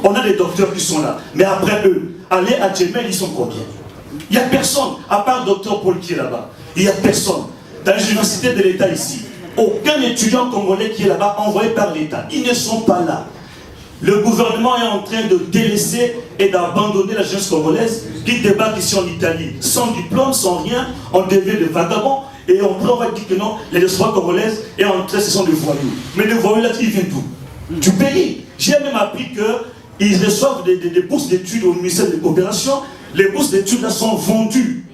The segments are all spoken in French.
On a des docteurs qui sont là. Mais après eux, allez à Djemel, ils sont combien? Il n'y a personne, à part docteur Paul qui est là-bas. Il n'y a personne. Dans les universités de l'État ici, aucun étudiant congolais qui est là-bas envoyé par l'État. Ils ne sont pas là. Le gouvernement est en train de délaisser et d'abandonner la jeunesse congolaise qui débarque ici en Italie, sans diplôme, sans rien, on devient des vagabonds. Et on va dire que non, les diasporas congolaises est en train, ce sont des voyous. Mais les voyous là, ils viennent d'où? Du pays. J'ai même appris qu'ils reçoivent des bourses d'études au ministère de coopération. Les bourses d'études là sont vendues.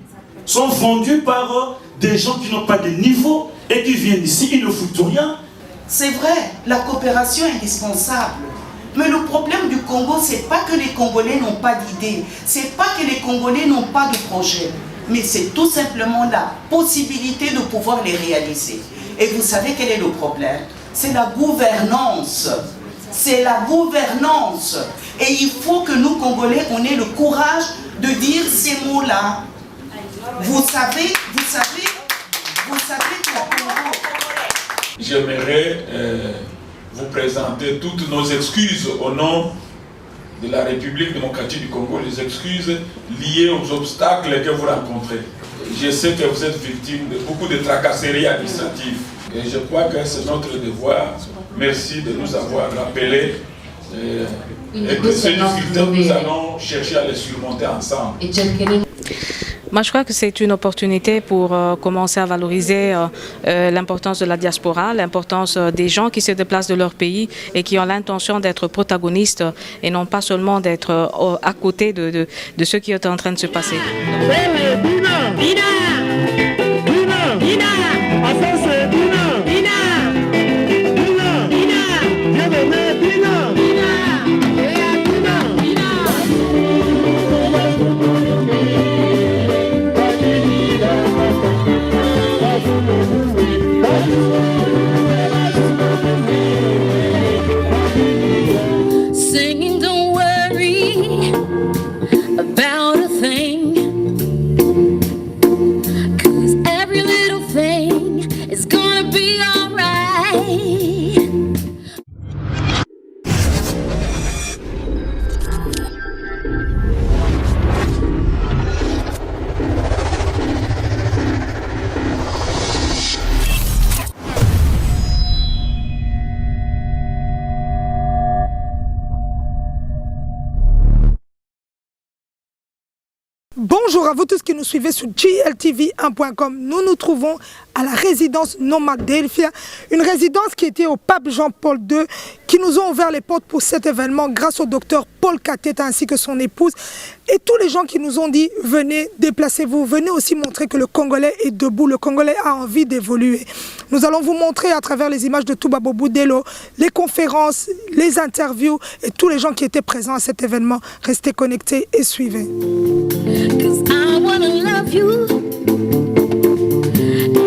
Sont vendues par des gens qui n'ont pas de niveau et qui viennent ici, ils ne foutent rien. C'est vrai, la coopération est indispensable. Mais le problème du Congo, c'est pas que les Congolais n'ont pas d'idées, c'est pas que les Congolais n'ont pas de projet, mais c'est tout simplement la possibilité de pouvoir les réaliser. Et vous savez quel est le problème? C'est la gouvernance. C'est la gouvernance. Et il faut que nous, Congolais, on ait le courage de dire ces mots-là. Vous savez que le Congo... J'aimerais vous présenter toutes nos excuses au nom de la République démocratique du Congo, les excuses liées aux obstacles que vous rencontrez. Je sais que vous êtes victime de beaucoup de tracasseries administratives et je crois que c'est notre devoir. Merci de nous avoir rappelé et que ces difficultés, nous allons chercher à les surmonter ensemble. Moi, je crois que c'est une opportunité pour commencer à valoriser l'importance de la diaspora, l'importance des gens qui se déplacent de leur pays et qui ont l'intention d'être protagonistes et non pas seulement d'être à côté de ce qui est en train de se passer. Singing, don't worry about a thing, 'cause every little thing is gonna be alright. Bonjour à vous tous qui nous suivez sur GLTV1.com. Nous nous trouvons à la résidence Nomadelphia, une résidence qui était au pape Jean-Paul II, qui nous ont ouvert les portes pour cet événement grâce au docteur Paul Kateta ainsi que son épouse et tous les gens qui nous ont dit venez, déplacez-vous, venez aussi montrer que le Congolais est debout, le Congolais a envie d'évoluer. Nous allons vous montrer à travers les images de Toubabo Boudelo, les conférences, les interviews et tous les gens qui étaient présents à cet événement. Restez connectés et suivez. 'Cause I wanna love you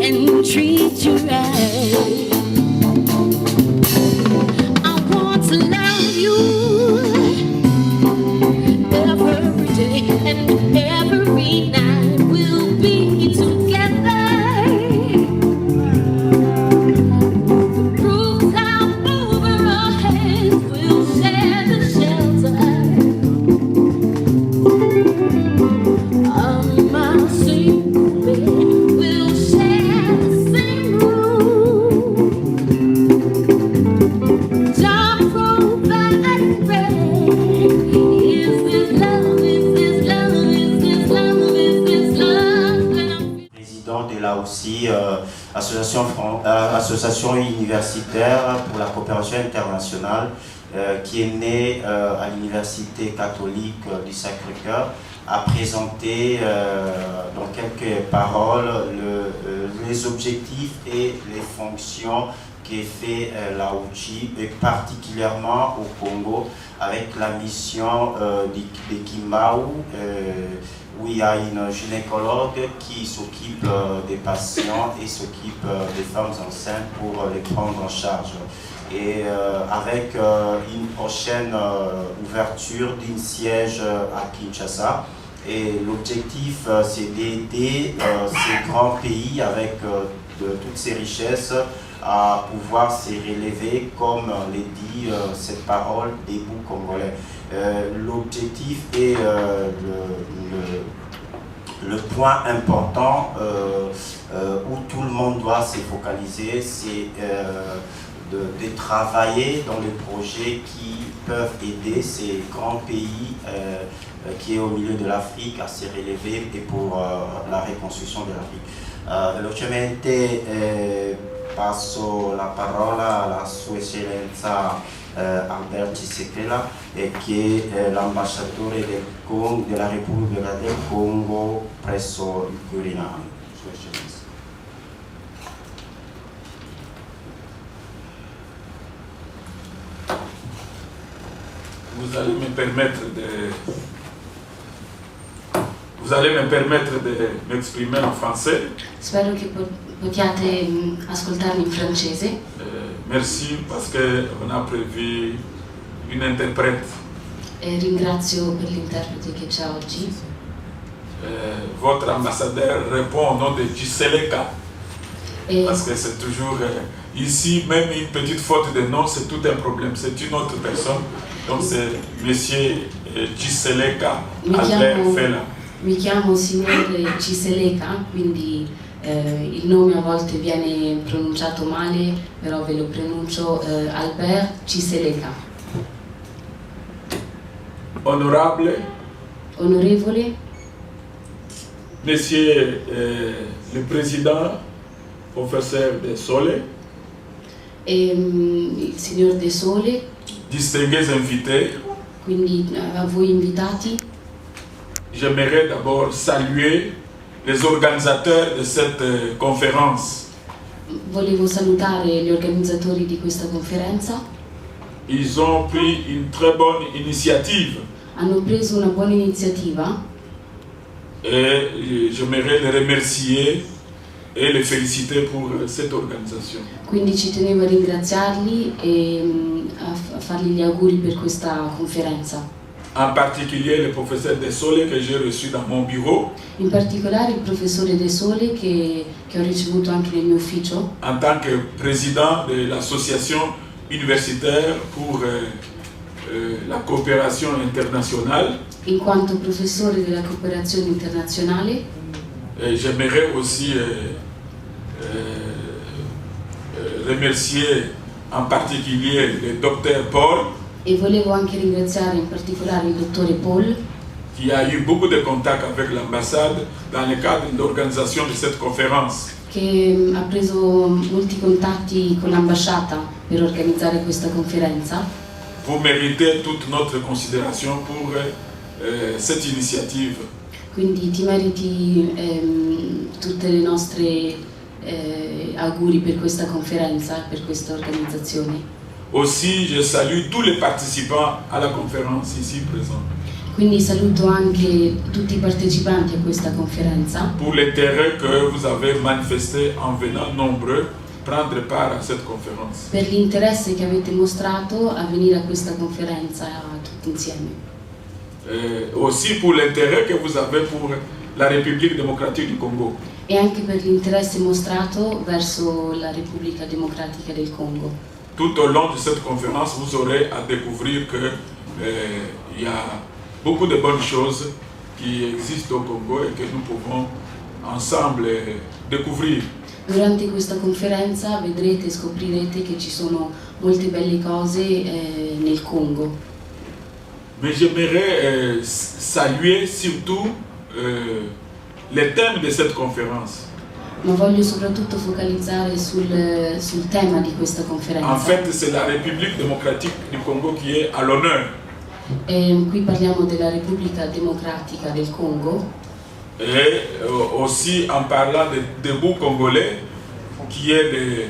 and treat you right. I want to love you every day and every night. We'll be together. The roofs out over our heads, we'll share the shelter. Aussi association universitaire pour la coopération internationale qui est née à l'université catholique du Sacré-Cœur, a présenté dans quelques paroles les objectifs et les fonctions qui fait la OUCHI, et particulièrement au Congo avec la mission de Kimbau, où il y a une gynécologue qui s'occupe des patients et s'occupe des femmes enceintes pour les prendre en charge. Et avec une prochaine ouverture d'un siège à Kinshasa. Et l'objectif, c'est d'aider ces grands pays avec de toutes ces richesses à pouvoir se relever, comme le dit cette parole des bouts congolais. L'objectif et le point important où tout le monde doit se focaliser, c'est de travailler dans les projets qui peuvent aider ces grands pays qui est au milieu de l'Afrique à se relever et pour la reconstruction de l'Afrique. Velocemente passo la parola alla Sua Eccellenza Albert Tshisekela, che è l'ambasciatore della Repubblica del Congo presso il Quirinale. Sua Eccellenza. Vous allez me permettre de m'exprimer en français. Spero che possiate ascoltarmi in francese. Merci parce qu'on a prévu une interprète. Ringrazio per l'interprete che c'è oggi. Votre ambassadeur répond au nom de Tshiseleka. Parce que c'est toujours ici, même une petite faute de nom, c'est tout un problème. C'est une autre personne. Donc c'est Monsieur Tshiseleka Albert Fela. Mi chiamo Signore Tshiseleka, quindi il nome a volte viene pronunciato male, però ve lo pronuncio Albert Tshiseleka. Onorevole. Monsieur le Président, professeur De Sole. Il signor De Sole. Distingués invités. Quindi a voi invitati. J'aimerais d'abord saluer les organisateurs de cette conférence. Volevo salutare gli organizzatori di questa conferenza. Ils ont pris une très bonne initiative. Hanno preso una buona iniziativa. Et j'aimerais les remercier et les féliciter pour cette organisation. Quindi ci tenevo a ringraziarli e a fargli gli auguri per questa conferenza. En particulier le professeur De Sole que j'ai reçu dans mon bureau. In particolare il professore De Sole che ho ricevuto anche nel mio ufficio. En tant que président de l'association universitaire pour la coopération internationale. In quanto professore della cooperazione internazionale. J'aimerais aussi remercier en particulier le docteur Paul. E volevo anche ringraziare in particolare il dottore Paul, qui a eu beaucoup de contacts avec l'ambassade dans le cadre de l'organisation de cette conférence. Che ha preso molti contatti con l'ambasciata per organizzare questa conferenza. Vous méritez toute notre considération pour cette initiative. Quindi ti meriti tutte le nostre auguri per questa conferenza, per questa organizzazione. Aussi, je salue tous les participants à la conférence ici présents. Quindi saluto anche tutti i partecipanti a questa conferenza. Pour l'intérêt que vous avez manifesté en venant nombreux prendre part à cette conférence. Per l'interesse che avete mostrato a venire a questa conferenza tutti insieme. Aussi pour l'intérêt que vous avez pour la République démocratique du Congo. E anche per l'interesse mostrato verso la Repubblica Democratica del Congo. Tout au long de cette conférence, vous aurez à découvrir que y a beaucoup de bonnes choses qui existent au Congo et que nous pouvons ensemble découvrir. Durante questa conferenza vedrete e scoprirete che ci sono molte belle cose nel Congo. Mais j'aimerais saluer surtout les thèmes de cette conférence. Ma voglio soprattutto focalizzare sul tema di questa conferenza. En fait, c'est la République démocratique du Congo qui est à l'honneur. Qui parliamo della Repubblica Democratica del Congo. Et aussi en parlant des debout congolais, qui est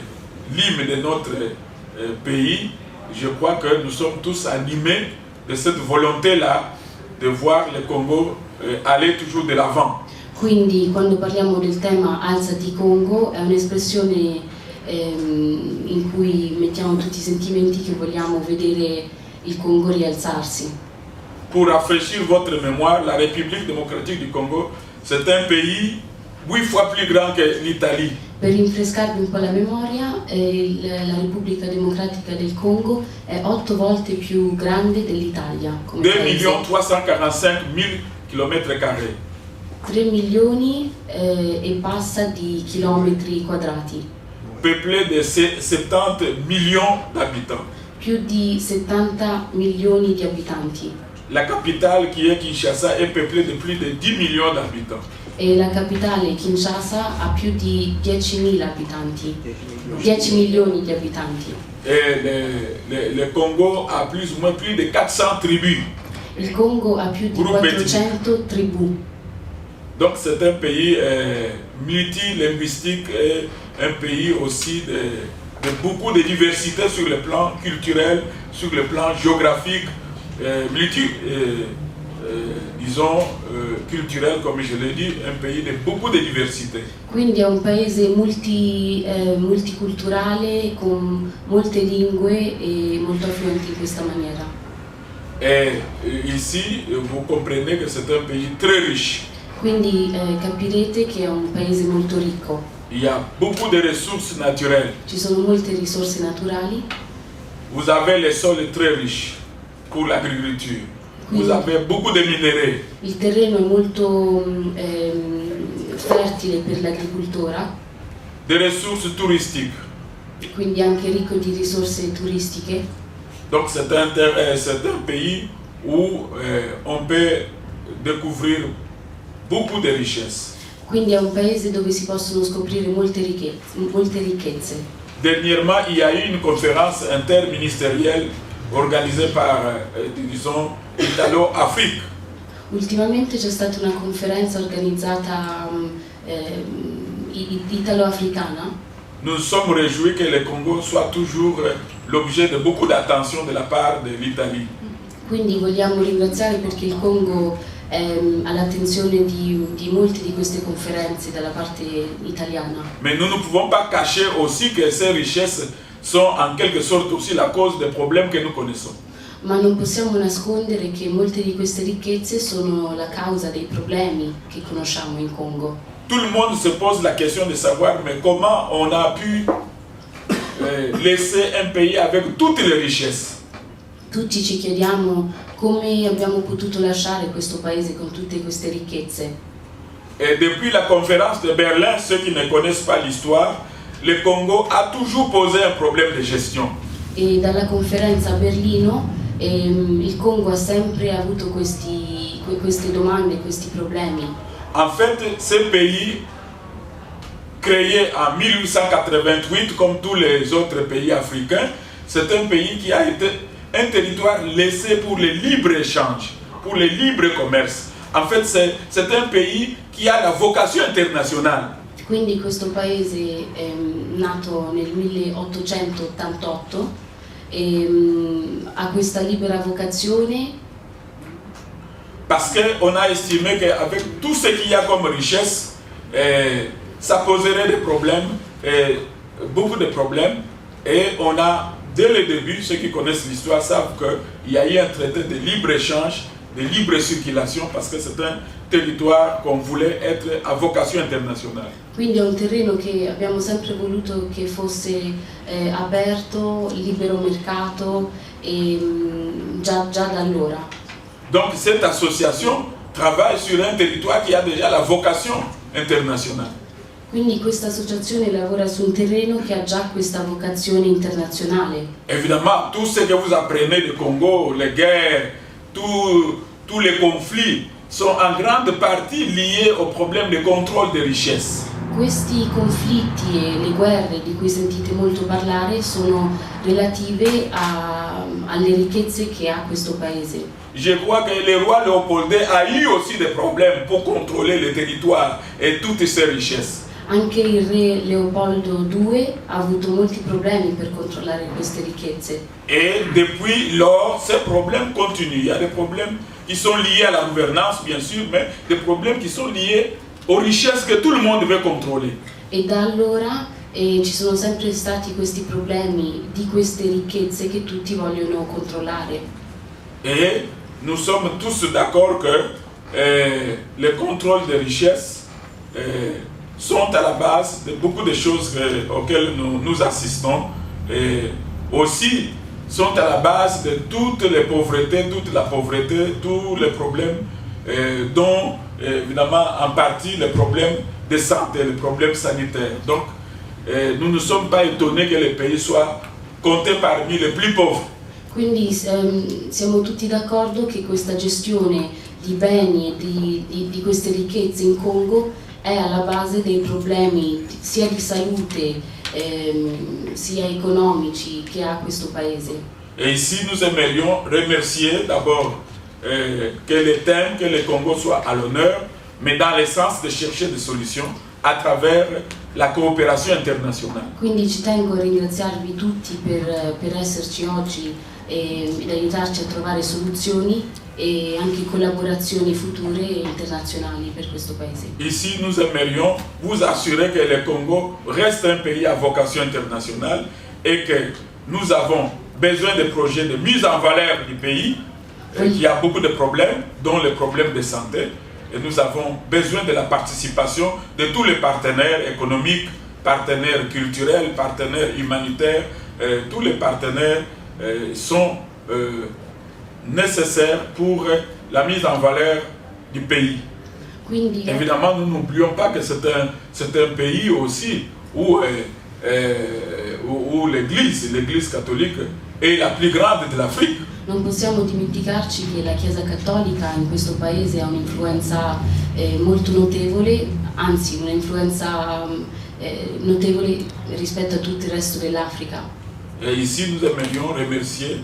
l'hymne de notre pays, je crois que nous sommes tous animés de cette volonté-là de voir le Congo aller toujours de l'avant. Quindi quando parliamo del tema Alzati Congo è un'espressione in cui mettiamo tutti i sentimenti che vogliamo vedere il Congo rialzarsi. Pour rafraîchir votre mémoire, la République démocratique du Congo, c'est un pays 8 fois plus grand que l'Italie. Per rinfrescarvi un po' la memoria, la Repubblica Democratica del Congo è 8 volte più grande dell'Italia. 2.345.000 km². 3 milioni e passa di chilometri quadrati. Peuplé de 70 millions d'habitants. Più di 70 milioni di abitanti. La capitale qui est Kinshasa est peuplée de plus de 10 millions d'habitants. E la capitale Kinshasa ha più di 10.000 abitanti, 10 milioni di abitanti. Et le Congo a plus ou moins plus de 400 tribus. Il Congo ha più di 400 tribù. Donc c'est un pays multilinguistique et un pays aussi de beaucoup de diversité sur le plan culturel, sur le plan géographique, culturel comme je l'ai dit, un pays de beaucoup de diversité. Quindi è un paese multiculturale con molte lingue e molto affluente in questa maniera. Et ici, vous comprenez que c'est un pays très riche. Quindi capirete che è un paese molto ricco. Il y a beaucoup de ressources naturelles. Ci sono molte risorse naturali. Vous avez les sols très riches pour l'agriculture. Vous avez beaucoup de minéraux. Il terreno è molto fertile per l'agricoltura. Des ressources touristiques. Quindi anche ricco di risorse turistiche. Donc c'est un pays où on peut découvrir beaucoup de richesses. Quindi è un paese dove si possono scoprire molte ricchezze. Dernièrement, il y a eu une conférence interministérielle organisée par, disons, Italo-Afrique. Ultimamente c'è stata una conferenza organizzata italo-africana. Nous nous sommes réjouis que le Congo soit toujours l'objet de beaucoup d'attention de la part de l'Italie. Quindi vogliamo ringraziare perché il Congo è all'attenzione di molte di queste conferenze dalla parte italiana. Mais nous ne pouvons pas cacher aussi que ces richesses sont en quelque sorte aussi la cause des problèmes que nous connaissons. Ma non possiamo nascondere che molte di queste ricchezze sono la causa dei problemi che conosciamo in Congo. Tout le monde se pose la question de savoir mais comment on a pu laisser un pays avec toutes les richesses. Tutti ci chiediamo come abbiamo potuto lasciare questo paese con tutte queste ricchezze. Et depuis la conférence de Berlin, ceux qui ne connaissent pas l'histoire, le Congo a toujours posé un problème de gestion. E dalla conferenza a Berlino il Congo ha sempre avuto queste domande, questi problemi. En fait, ce pays, créé en 1888 comme tous les autres pays africains, c'est un pays qui a été un territoire laissé pour le libre-échange, pour le libre-commerce. En fait, c'est un pays qui a la vocation internationale. Quindi questo paese è nato nel 1888 e ha questa libera vocazione. Parce qu'on a estimé qu'avec tout ce qu'il y a comme richesse, ça poserait des problèmes, beaucoup de problèmes. Et on a, dès le début, ceux qui connaissent l'histoire savent qu'il y a eu un traité de libre-échange, de libre circulation, parce que c'est un territoire qu'on voulait être à vocation internationale. Quindi è un terreno che abbiamo sempre voluto che fosse aperto, libero mercato, e già da allora. Donc cette association travaille sur un territoire qui a déjà la vocation internationale. Quindi questa associazione lavora su un terreno che ha già questa vocazione internazionale. Évidemment, tout ce que vous apprenez du Congo, les guerres, tous les conflits sont en grande partie liés au problème de contrôle des richesses. Questi conflitti e le guerre di cui sentite molto parlare sono relative alle ricchezze che ha questo paese. Je crois que le roi Léopold II a eu aussi des problèmes pour contrôler le territoire et toutes ses richesses. Anche il re Leopoldo II ha avuto molti problemi per controllare queste ricchezze. Et depuis lors, ces problèmes continuent. Il y a des problèmes qui sont liés à la gouvernance, bien sûr, mais des problèmes qui sont liés aux richesses que tout le monde veut contrôler. E da allora ci sono sempre stati questi problemi di queste ricchezze che tutti vogliono controllare. Et nous sommes tous d'accord que le contrôle des richesses sont à la base de beaucoup de choses auxquelles nous assistons et aussi sont à la base de toutes les pauvretés, toute la pauvreté, tous les problèmes dont évidemment en partie les problèmes de santé, les problèmes sanitaires. Donc nous ne sommes pas étonnés que les pays soient comptés parmi les plus pauvres. Quindi siamo tutti d'accordo che questa gestione di beni e di queste ricchezze in Congo è alla base dei problemi sia di salute sia economici che ha questo paese. Et ici nous aimerions remercier d'abord que les thèmes, que le Congo soit à l'honneur, mais dans le sens de chercher des solutions à travers la coopération internazionale. Quindi ci tengo a ringraziarvi tutti per esserci oggi ed aiutarci a trovare soluzioni e anche collaborazioni future e internazionali per questo paese. Ici, nous aimerions vous assurer que le Congo reste un pays à vocation internationale et que nous avons besoin de projets de mise en valeur du pays, qui a beaucoup de problèmes, dont les problèmes de santé. Et nous avons besoin de la participation de tous les partenaires économiques, partenaires culturels, partenaires humanitaires. Tous les partenaires sont nécessaires pour la mise en valeur du pays. Quindi, évidemment, nous n'oublions pas que c'est un pays aussi où l'Église catholique è la più grande dell'Africa. Non possiamo dimenticarci che la Chiesa Cattolica in questo paese ha un'influenza molto notevole, anzi un'influenza notevole rispetto a tutto il resto dell'Africa. Et ici nous aimerions remercier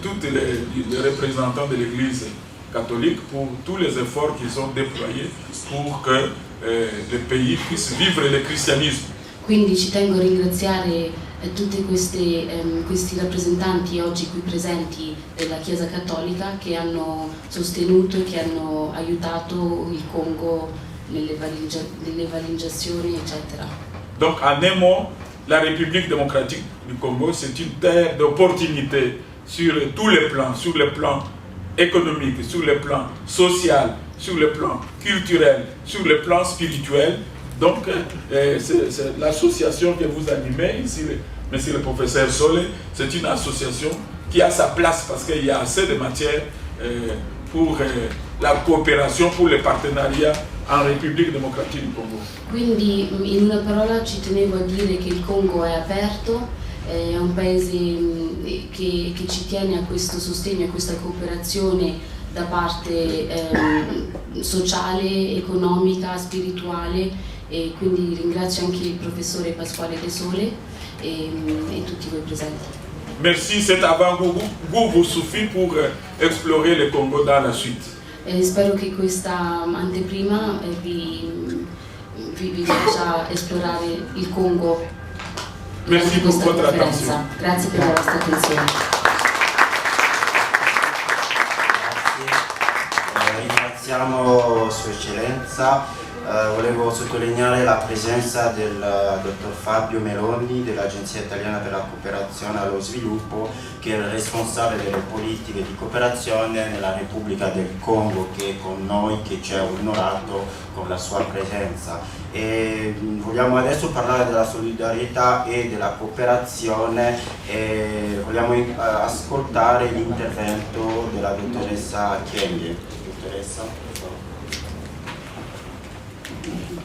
tous les représentants de l'Église catholique pour tous les efforts qu'ils ont déployés pour que le pays puisse vivre le christianisme. Quindi ci tengo a ringraziare tutti questi rappresentanti oggi qui presenti della Chiesa Cattolica che hanno sostenuto e che hanno aiutato il Congo nell'evangelizzazione, eccetera. Donc en un mot, la République démocratique du Congo, c'est une terre d'opportunités sur tous les plans, sur le plan économique, sur le plan social, sur le plan culturel, sur le plan spirituel. Donc, c'est l'association que vous animez ici, monsieur le professeur Solé, c'est une association qui a sa place parce qu'il y a assez de matière pour la coopération, pour le partenariat en République démocratique du Congo. Quindi, in una parola, ci tenevo a dire che il Congo è aperto, è un paese che ci tiene a questo sostegno, a questa cooperazione da parte sociale, economica, spirituale. E quindi ringrazio anche il professore Pasquale De Sole e tutti voi presenti. Merci, cet avant-goût vous suffit pour explorer le Congo dans la suite. Spero che questa anteprima vi faccia esplorare il Congo. Merci pour votre attention. Grazie per la vostra attenzione. Ringraziamo Sua Eccellenza. Volevo sottolineare la presenza del dottor Fabio Meloni dell'Agenzia Italiana per la Cooperazione allo Sviluppo, che è il responsabile delle politiche di cooperazione nella Repubblica del Congo, che è con noi, che ci ha onorato con la sua presenza. E vogliamo adesso parlare della solidarietà e della cooperazione e vogliamo ascoltare l'intervento della dottoressa Kyenge. Dottoressa, per favore.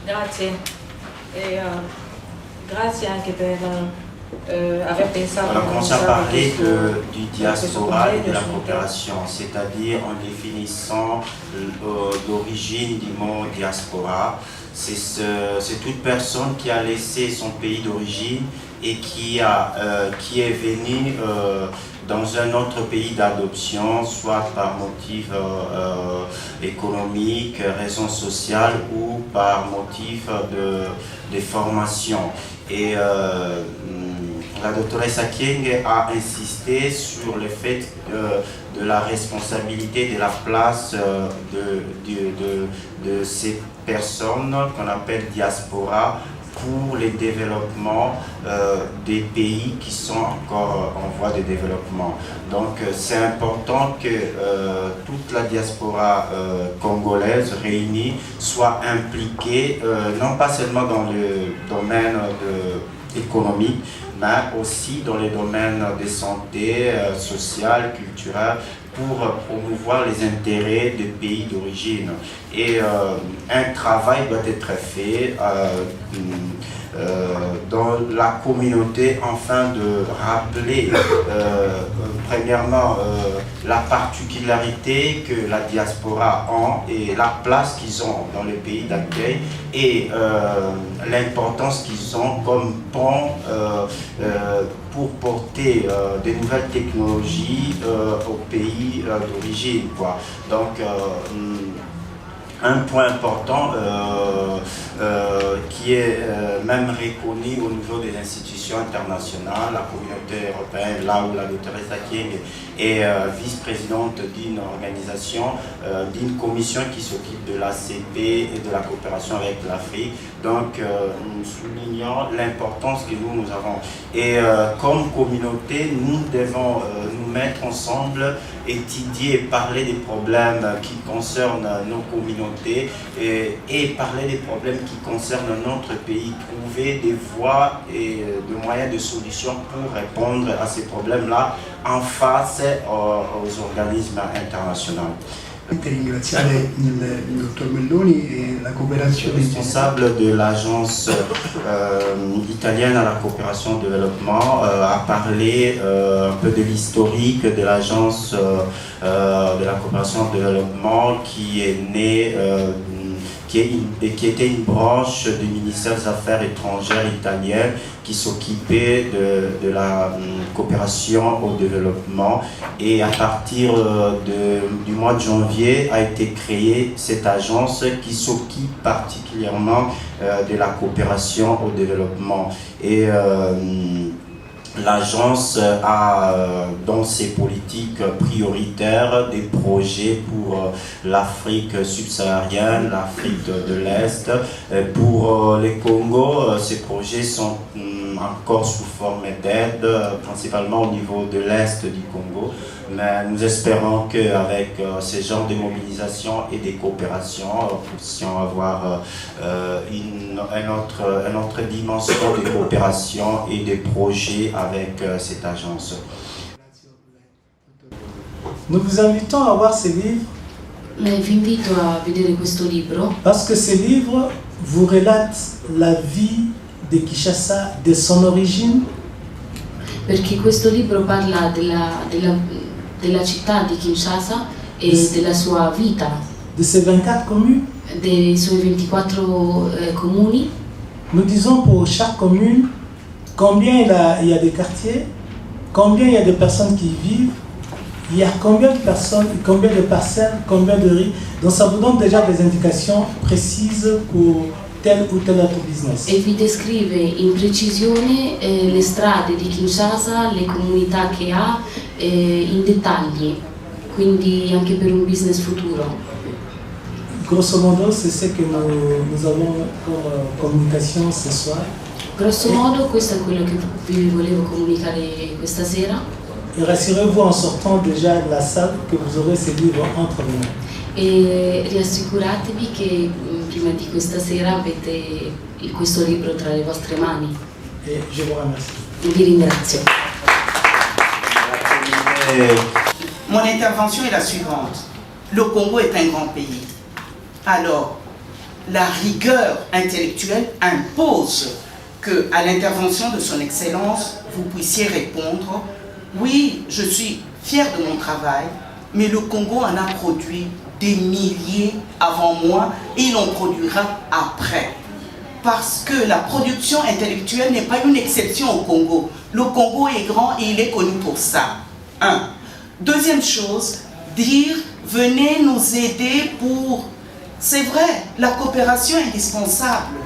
Grazie, grazie anche per aver pensato. On a commencé à parler du diaspora et de la coopération, c'est-à-dire en définissant l'origine du mot diaspora. C'est toute personne qui a laissé son pays d'origine et qui est venue dans un autre pays d'adoption, soit par motif économique, raison sociale ou par motif de formation. Et la doctoresse Kyenge a insisté sur le fait de la responsabilité de la place de ces personnes qu'on appelle diaspora pour les développements des pays qui sont encore en voie de développement. Donc c'est important que toute la diaspora congolaise réunie soit impliquée, non pas seulement dans le domaine économique, mais aussi dans les domaines de santé, sociale, culturelle, pour promouvoir les intérêts des pays d'origine. Et un travail doit être fait dans la communauté, afin de rappeler premièrement la particularité que la diaspora a et la place qu'ils ont dans les pays d'accueil et l'importance qu'ils ont comme pont pour porter des nouvelles technologies aux pays d'origine. Donc un point important qui est même reconnu au niveau des institutions internationales, la communauté européenne, là où la Dr King est vice-présidente d'une organisation, d'une commission qui s'occupe de l'ACP et de la coopération avec l'Afrique. Donc nous soulignons l'importance que nous avons. Et comme communauté, nous devons nous mettre ensemble, étudier, parler des problèmes qui concernent nos communautés et parler des problèmes qui concernent notre pays, trouver des voies et des moyens de solutions pour répondre à ces problèmes-là en face aux organismes internationaux. Ringraziare il dottor Melloni e la cooperazione. Responsable de l'agence italienne à la coopération et développement a parlé un peu de l'historique de l'agence de la coopération et développement qui est née qui était une branche du ministère des Affaires étrangères italien qui s'occupait de la coopération au développement. Et à partir du mois de janvier a été créée cette agence qui s'occupe particulièrement de la coopération au développement. Et l'agence a dans ses politiques prioritaires des projets pour l'Afrique subsaharienne, l'Afrique de l'Est. Pour les Congo, ces projets sont encore sous forme d'aide, principalement au niveau de l'Est du Congo. Mais nous espérons qu'avec ce genre de mobilisation et des coopérations, nous puissions avoir une autre dimension de coopération et de projets avec cette agence. Nous vous invitons à voir ces livres. Vi invito a vedere questo libro Parce que ces livres vous relatent la vie de Kinshasa, de son origine. perché questo libro parla della città di Kinshasa e della sua vita, de ses 24 communes. dei suoi 24 comuni. Nous disons pour chaque commune combien il y a de quartiers, combien il y a de personnes qui y vivent, il y a combien de personnes, combien de parcelles, combien de riz. Donc ça vous donne déjà des indications précises pour tel ou tel autre business. E vi descrive in precisione le strade di Kinshasa, le comunità che ha, in dettagli, quindi anche per un business futuro. Grosso modo, c'est ce que nous avons comme communication ce soir. Grosso modo questo è quello che vi volevo comunicare questa sera. Et rassurez-vous en sortant déjà de la salle que vous aurez ces livres entre les mains. E riassicuratevi che prima di questa sera avete questo libro tra le vostre mani. Et je vous remercie. Vi ringrazio. Mon intervention est la suivante. Le Congo est un grand pays. Alors, la rigueur intellectuelle impose que, à l'intervention de son Excellence, vous puissiez répondre « Oui, je suis fier de mon travail, mais le Congo en a produit des milliers avant moi et il en produira après. » Parce que la production intellectuelle n'est pas une exception au Congo. Le Congo est grand et il est connu pour ça. Un. Deuxième chose, dire « Venez nous aider pour... » C'est vrai, la coopération est indispensable.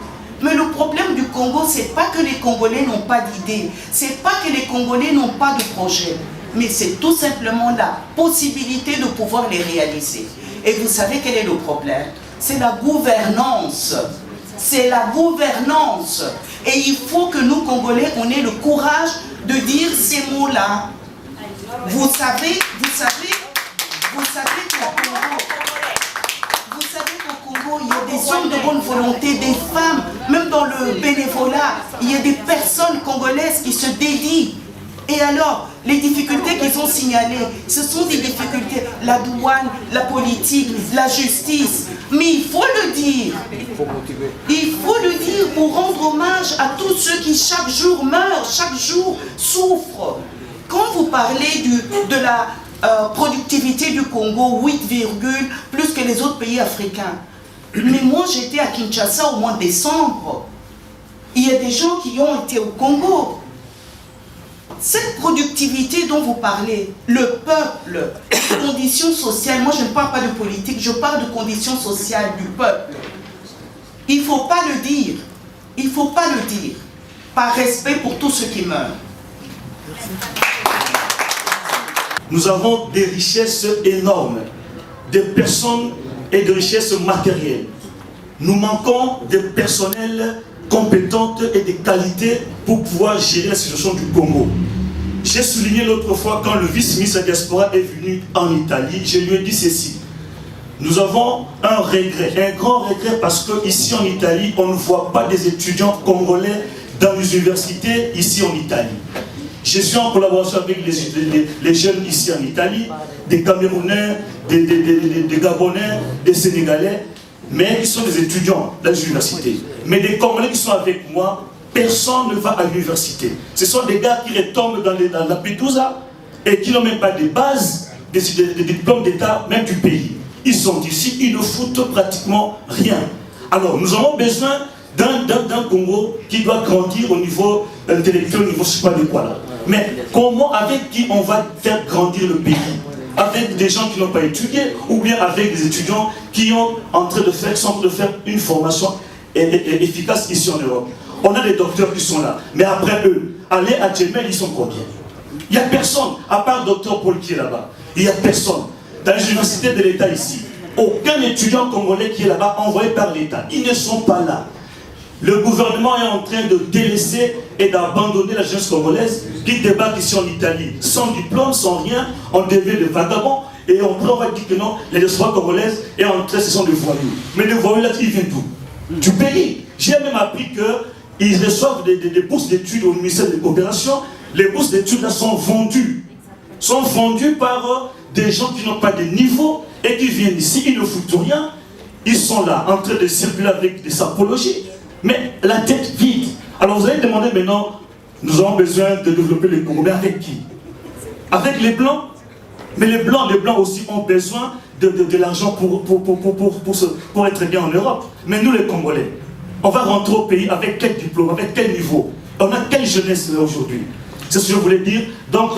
Mais le problème du Congo, c'est pas que les Congolais n'ont pas d'idées, c'est pas que les Congolais n'ont pas de projet, mais c'est tout simplement la possibilité de pouvoir les réaliser. Et vous savez quel est le problème? C'est la gouvernance. c'est la gouvernance. Et il faut que nous, Congolais, on ait le courage de dire ces mots-là. Vous savez qu'au Congo, il y a des hommes de bonne volonté, des femmes, même dans le bénévolat, il y a des personnes congolaises qui se dédient. Et alors, les difficultés qu'ils ont signalées, ce sont des difficultés, la douane, la politique, la justice. Mais il faut le dire. Il faut le dire pour rendre hommage à tous ceux qui chaque jour meurent, chaque jour souffrent. Quand vous parlez de la productivité du Congo, 8, plus que les autres pays africains. Mais moi, j'étais à Kinshasa au mois de décembre. Il y a des gens qui ont été au Congo. Cette productivité dont vous parlez, le peuple, les conditions sociales, moi je ne parle pas de politique, je parle de conditions sociales du peuple. Il ne faut pas le dire. Il ne faut pas le dire. Par respect pour tous ceux qui meurent. Nous avons des richesses énormes, des personnes et des richesses matérielles. Nous manquons de personnel compétentes et des qualités pour pouvoir gérer la situation du Congo. J'ai souligné l'autre fois quand le vice-ministre de la diaspora est venu en Italie, je lui ai dit ceci. Nous avons un regret, un grand regret parce qu'ici en Italie, on ne voit pas des étudiants congolais dans les universités ici en Italie. Je suis en collaboration avec les jeunes ici en Italie, des Camerounais, des Gabonais, des Sénégalais, mais ils sont des étudiants dans les universités. Mais des Congolais qui sont avec moi, personne ne va à l'université. Ce sont des gars qui retombent dans la Pétouza et qui n'ont même pas de base, des diplômes d'État, même du pays. Ils sont ici, ils ne foutent pratiquement rien. Alors, nous avons besoin d'un Congo qui doit grandir au niveau intellectuel, au niveau, je ne sais pas de quoi là. Mais comment, avec qui on va faire grandir le pays? Avec des gens qui n'ont pas étudié, ou bien avec des étudiants qui sont en train de faire une formation efficace ici en Europe. On a des docteurs qui sont là, mais après eux, allez à Djemel, ils sont combien? Il n'y a personne, à part docteur Paul qui est là-bas. Il n'y a personne. Dans les universités de l'État ici, aucun étudiant congolais qui est là-bas envoyé par l'État. Ils ne sont pas là. Le gouvernement est en train de délaisser et d'abandonner la jeunesse congolaise qui débarque ici en Italie, sans diplôme, sans rien, on devient des vagabonds, et on va dire que non, les diasporas congolaises est en train, ce sont des voyous. Mais les voyous là, ils viennent d'où? Du pays. J'ai même appris qu'ils reçoivent des bourses d'études au ministère de la Coopération. Les bourses d'études là sont vendues. Sont vendues par des gens qui n'ont pas de niveau et qui viennent ici, ils ne foutent rien. Ils sont là, en train de circuler avec des sapologies. Mais la tête vide. Alors vous allez demander maintenant, nous avons besoin de développer le Congo. Mais avec qui? Avec les Blancs? Mais les Blancs aussi ont besoin de l'argent pour être bien en Europe. Mais nous les Congolais, on va rentrer au pays avec quel diplôme, avec quel niveau? On a quelle jeunesse là aujourd'hui? C'est ce que je voulais dire. Donc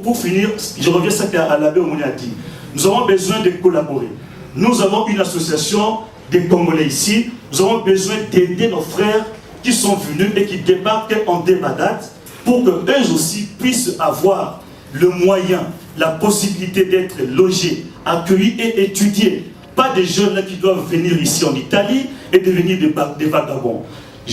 pour finir, je reviens à ce qu'à l'abbé Omoni a dit. Nous avons besoin de collaborer. Nous avons une association des Congolais ici. Nous avons besoin d'aider nos frères qui sont venus et qui débarquent en Débadat pour qu'eux aussi puissent avoir le moyen, la possibilité d'être logés, accueillis et étudiés. Pas des jeunes là qui doivent venir ici en Italie et devenir des vagabonds.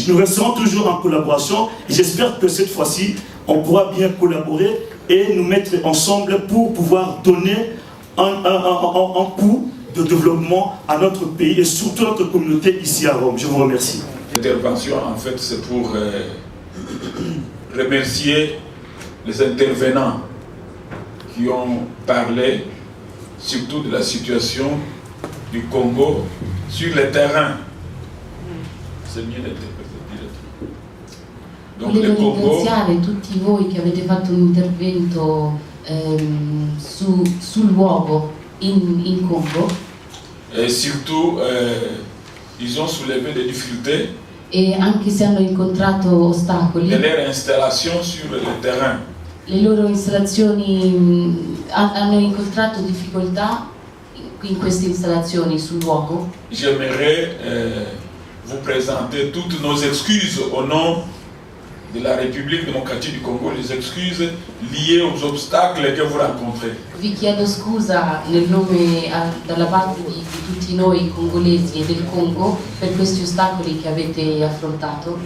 Nous resterons toujours en collaboration et j'espère que cette fois-ci, on pourra bien collaborer et nous mettre ensemble pour pouvoir donner un coup de développement à notre pays et surtout à notre communauté ici à Rome. Je vous remercie. L'intervention, en fait, c'est pour remercier les intervenants qui ont parlé surtout de la situation du Congo sur le terrain. C'est mieux d'interpréter. Donc le Volevo Congo... ringraziare tutti voi che avete fatto un intervento sul luogo in Congo. Et surtout, ils ont soulevé des difficultés E anche se hanno incontrato ostacoli, de leur installation sur le terrain. le loro installazioni hanno incontrato difficoltà in queste installazioni sul luogo. J'aimerais vous présenter toutes nos excuses au nom de la République démocratique du Congo les excuses liées aux obstacles que vous rencontrez. Vi chiedo scusa nel nome dalla parte di tutti noi congolesi e del Congo per questi ostacoli che avete affrontato.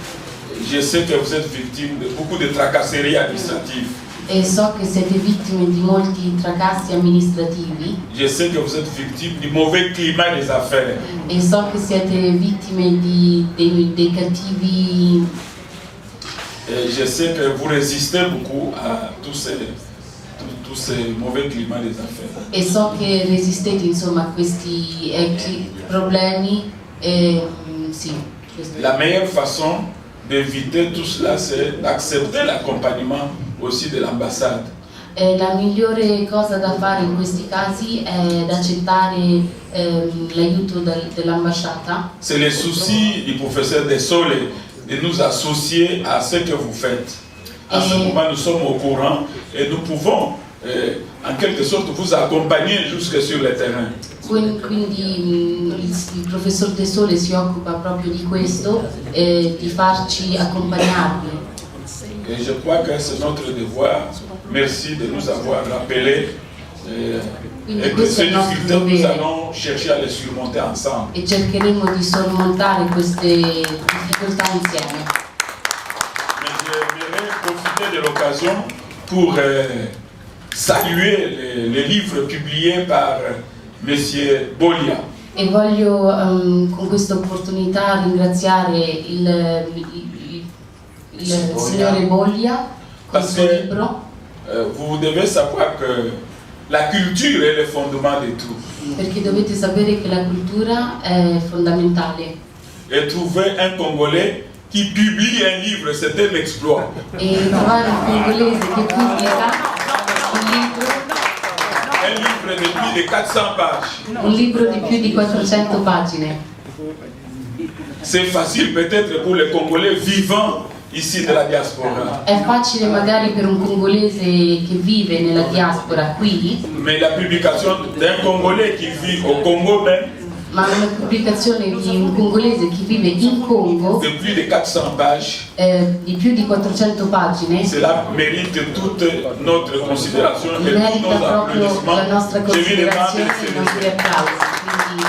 Je sais que vous êtes victime de beaucoup de tracasseries administratives. E so che siete vittime di molti tracassi amministrativi. Je sais que vous êtes victime du mauvais climat des affaires. E so che siete vittime dei cattivi. Et je sais que vous résistez beaucoup à tous ces mauvais climats des affaires. E so che resistete insomma a questi problemi. Sì, la meilleure façon d'éviter tout cela, c'est d'accepter l'accompagnement aussi de l'ambassade. La migliore cosa da fare in questi casi è accettare l'aiuto dell'ambasciata. C'est le souci du professeur Desole de nous associer à ce que vous faites. À ce moment, nous sommes au courant et nous pouvons en quelque sorte vous accompagner jusque sur le terrain. Quindi il professor De Sole si occupa proprio di questo e di farci accompagnarvi. Et je crois que c'est notre devoir. Merci de nous avoir rappelé. Et que ces difficultés, nous allons chercher à les surmonter ensemble. E cercheremo di sormontare queste difficoltà insieme. Mais j'aimerais profiter de l'occasion pour saluer les livres publiés par Monsieur Bolia. E voglio con questa opportunità ringraziare il signore Bolia con il suo libro. Vous devez savoir que la culture est le fondement de tout. Perché dovete sapere che la cultura è fondamentale. Et trouver un Congolais qui publie un livre, c'est un exploit. E trovare un congolese che pubblica un livre de plus de 400 pages. Un libro di più di 400 pagine. C'est facile peut-être pour les Congolais vivants ici de la diaspora. È facile magari per un congolese che vive nella diaspora qui. Mais la publication d'un Congolais qui vit au Congo même, ma una pubblicazione di un congolese che vive in Congo de plus de 400 pages, di più di 400 pagine, cela mérite toute notre considération et tous merita nos proprio applaudissements. la nostra Je lui demande considerazione de e i se nostri applausi. Quindi,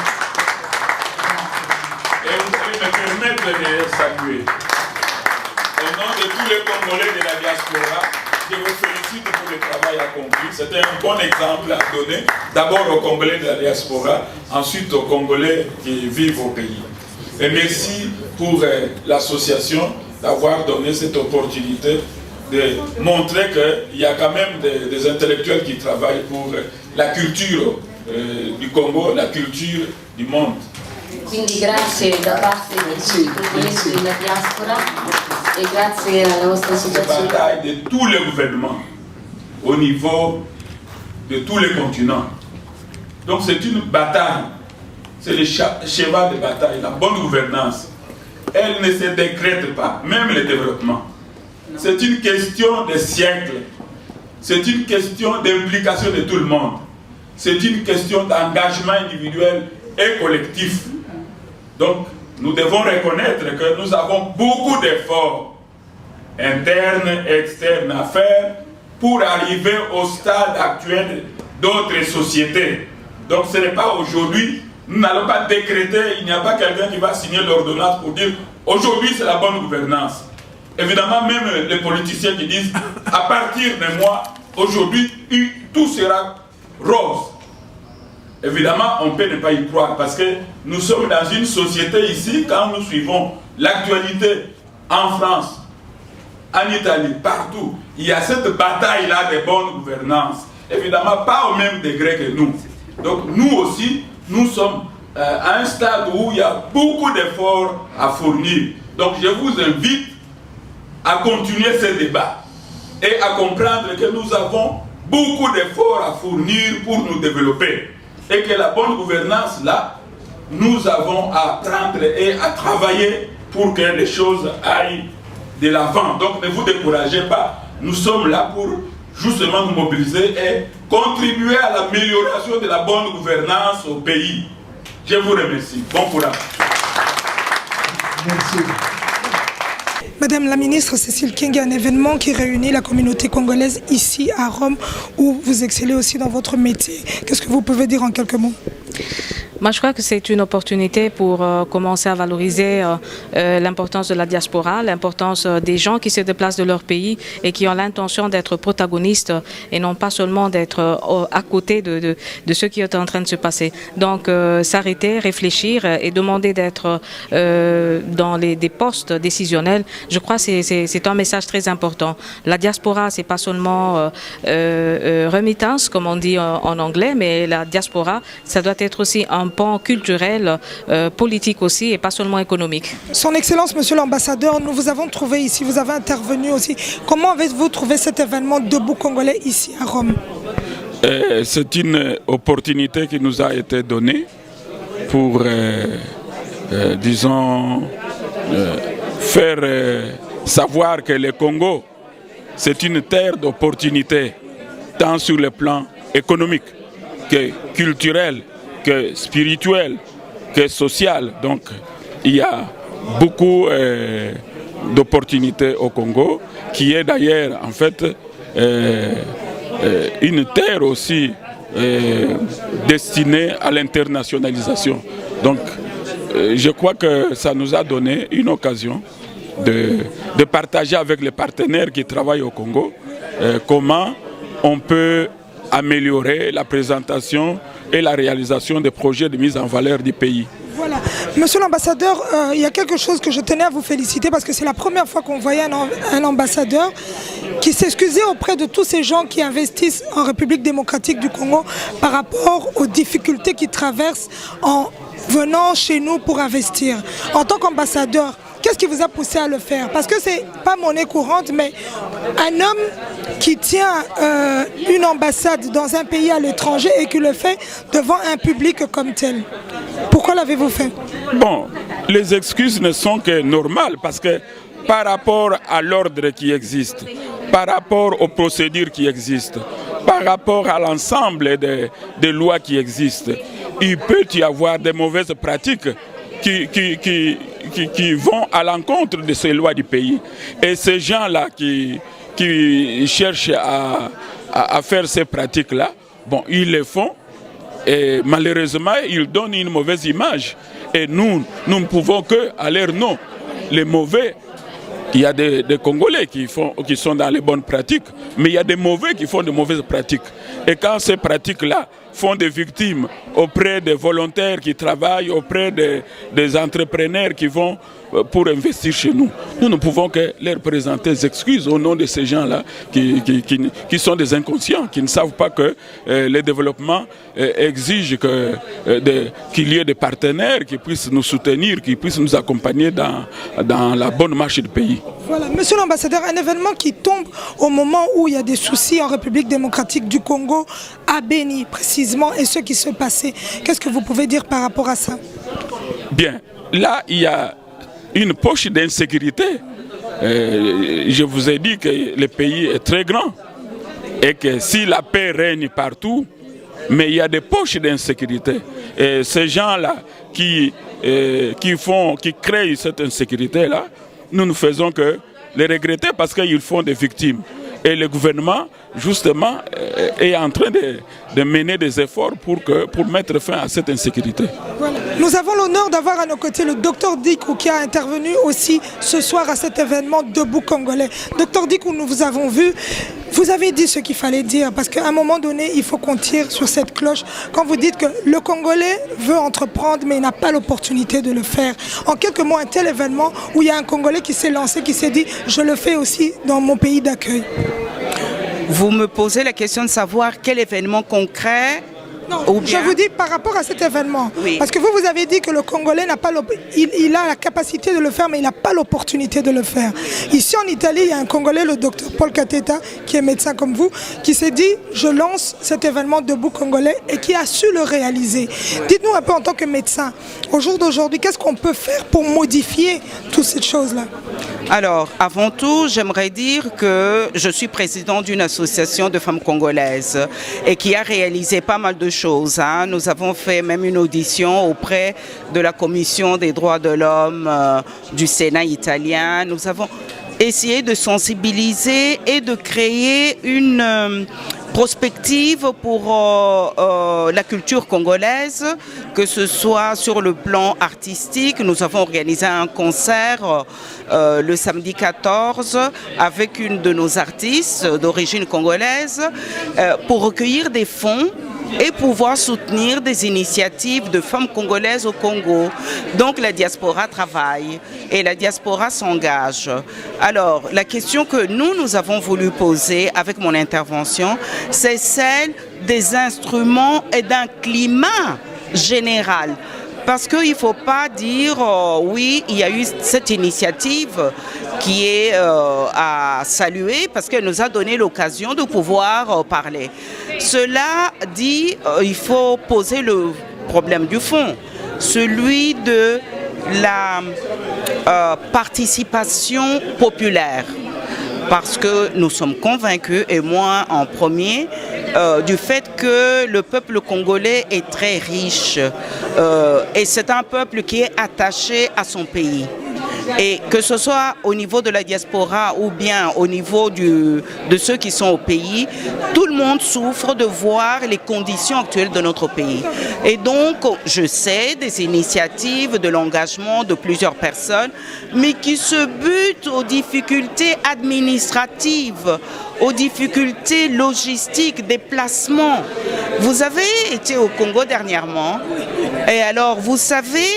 et vous allez me permettre de les saluer. Au nom de tous les Congolais de la diaspora, je vous félicite pour le travail accompli. C'était un bon exemple à donner, d'abord aux Congolais de la diaspora, ensuite aux Congolais qui vivent au pays. Et merci pour l'association d'avoir donné cette opportunité de montrer qu'il y a quand même des intellectuels qui travaillent pour la culture du Congo, la culture du monde. quindi grazie da parte di tutti i congolesi della diaspora e grazie alla vostra C'est une associazione. bataille de tous les gouvernements au niveau de tous les continents. Donc c'est une bataille, c'est le cheval de bataille, la bonne gouvernance. Elle ne se décrète pas, même le développement. C'est une question de siècles. C'est une question d'implication de tout le monde. C'est une question d'engagement individuel et collectif. Donc, nous devons reconnaître que nous avons beaucoup d'efforts internes et externes à faire pour arriver au stade actuel d'autres sociétés. Donc, ce n'est pas aujourd'hui, nous n'allons pas décréter, il n'y a pas quelqu'un qui va signer l'ordonnance pour dire aujourd'hui c'est la bonne gouvernance. Évidemment, même les politiciens qui disent à partir de moi, aujourd'hui, tout sera rose. Évidemment, on peut ne pas y croire parce que nous sommes dans une société ici, quand nous suivons l'actualité en France, en Italie, partout, il y a cette bataille-là de bonne gouvernance. Évidemment, pas au même degré que nous. Donc nous aussi, nous sommes à un stade où il y a beaucoup d'efforts à fournir. Donc je vous invite à continuer ce débat et à comprendre que nous avons beaucoup d'efforts à fournir pour nous développer. Et que la bonne gouvernance, là, nous avons à prendre et à travailler pour que les choses aillent de l'avant. Donc ne vous découragez pas, nous sommes là pour justement nous mobiliser et contribuer à l'amélioration de la bonne gouvernance au pays. Je vous remercie. Bon courage. Merci. Madame la ministre Cécile King, un événement qui réunit la communauté congolaise ici à Rome, où vous excellez aussi dans votre métier. Qu'est-ce que vous pouvez dire en quelques mots? Moi, je crois que c'est une opportunité pour commencer à valoriser l'importance de la diaspora, l'importance des gens qui se déplacent de leur pays et qui ont l'intention d'être protagonistes et non pas seulement d'être à côté de ce qui est en train de se passer. Donc, s'arrêter, réfléchir et demander d'être dans des postes décisionnels, je crois que c'est un message très important. La diaspora, c'est pas seulement remittance, comme on dit en anglais, mais la diaspora, ça doit être aussi un pan culturel, politique aussi et pas seulement économique. Son Excellence, Monsieur l'Ambassadeur, nous vous avons trouvé ici, vous avez intervenu aussi. Comment avez-vous trouvé cet événement Debout Congolais ici à Rome? C'est une opportunité qui nous a été donnée pour, disons, faire savoir que le Congo, c'est une terre d'opportunités, tant sur le plan économique que culturel, que spirituel, que social. Donc, il y a beaucoup d'opportunités au Congo, qui est d'ailleurs, en fait, une terre aussi destinée à l'internationalisation. Donc, je crois que ça nous a donné une occasion de partager avec les partenaires qui travaillent au Congo comment on peut améliorer la présentation et la réalisation des projets de mise en valeur du pays. Voilà. Monsieur l'ambassadeur, il y a quelque chose que je tenais à vous féliciter parce que c'est la première fois qu'on voyait un ambassadeur qui s'excusait auprès de tous ces gens qui investissent en République démocratique du Congo par rapport aux difficultés qu'ils traversent en venant chez nous pour investir. En tant qu'ambassadeur, qu'est-ce qui vous a poussé à le faire? Parce que c'est pas monnaie courante, mais un homme qui tient une ambassade dans un pays à l'étranger et qui le fait devant un public comme tel. Pourquoi l'avez-vous fait? Bon, les excuses ne sont que normales parce que par rapport à l'ordre qui existe, par rapport aux procédures qui existent, par rapport à l'ensemble des lois qui existent, il peut y avoir des mauvaises pratiques qui vont à l'encontre de ces lois du pays. Et ces gens-là qui cherchent à faire ces pratiques-là, bon, ils le font et malheureusement, ils donnent une mauvaise image. Et nous ne pouvons que à leur nom. Les mauvais, il y a des Congolais qui sont dans les bonnes pratiques, mais il y a des mauvais qui font de mauvaises pratiques. Et quand ces pratiques-là font des victimes auprès des volontaires qui travaillent, auprès des entrepreneurs qui vont pour investir chez nous, nous ne pouvons que leur présenter des excuses au nom de ces gens-là qui sont des inconscients, qui ne savent pas que le développement exige qu'il y ait des partenaires qui puissent nous soutenir, qui puissent nous accompagner dans la bonne marche du pays. Voilà, Monsieur l'ambassadeur, un événement qui tombe au moment où il y a des soucis en République démocratique du Congo, à Beni précisément, et ce qui se passait. Qu'est-ce que vous pouvez dire par rapport à ça? Bien, là il y a une poche d'insécurité. Je vous ai dit que le pays est très grand et que si la paix règne partout, mais il y a des poches d'insécurité. Et ces gens-là qui créent cette insécurité-là, nous ne faisons que les regretter parce qu'ils font des victimes. Et le gouvernement, justement, est en train de mener des efforts pour mettre fin à cette insécurité. Voilà. Nous avons l'honneur d'avoir à nos côtés le docteur Dikou qui a intervenu aussi ce soir à cet événement Debout Congolais. Docteur Dikou, nous vous avons vu. Vous avez dit ce qu'il fallait dire parce qu'à un moment donné, il faut qu'on tire sur cette cloche. Quand vous dites que le Congolais veut entreprendre mais il n'a pas l'opportunité de le faire. En quelques mots, un tel événement où il y a un Congolais qui s'est lancé, qui s'est dit « je le fais aussi dans mon pays d'accueil ». Vous me posez la question de savoir quel événement concret. Non, ou bien... je vous dis par rapport à cet événement. Oui. Parce que vous avez dit que le Congolais n'a pas il a la capacité de le faire, mais il n'a pas l'opportunité de le faire. Ici en Italie, il y a un Congolais, le docteur Paul Kateta, qui est médecin comme vous, qui s'est dit « je lance cet événement Debout Congolais » et qui a su le réaliser. Dites-nous un peu en tant que médecin, au jour d'aujourd'hui, qu'est-ce qu'on peut faire pour modifier toutes ces choses-là? Alors, avant tout, j'aimerais dire que je suis président d'une association de femmes congolaises et qui a réalisé pas mal de choses choses. Nous avons fait même une audition auprès de la Commission des droits de l'homme du Sénat italien. Nous avons essayé de sensibiliser et de créer une prospective pour la culture congolaise, que ce soit sur le plan artistique. Nous avons organisé un concert le samedi 14 avec une de nos artistes d'origine congolaise pour recueillir des fonds et pouvoir soutenir des initiatives de femmes congolaises au Congo. Donc la diaspora travaille et la diaspora s'engage. Alors la question que nous avons voulu poser avec mon intervention, c'est celle des instruments et d'un climat général. Parce qu'il ne faut pas dire oui, il y a eu cette initiative qui est à saluer parce qu'elle nous a donné l'occasion de pouvoir parler. Cela dit, il faut poser le problème du fond, celui de la participation populaire. Parce que nous sommes convaincus, et moi en premier, du fait que le peuple congolais est très riche et c'est un peuple qui est attaché à son pays. Et que ce soit au niveau de la diaspora ou bien au niveau de ceux qui sont au pays, tout le monde souffre de voir les conditions actuelles de notre pays. Et donc, je sais des initiatives, de l'engagement de plusieurs personnes, mais qui se butent aux difficultés administratives, aux difficultés logistiques, des placements. Vous avez été au Congo dernièrement, et alors vous savez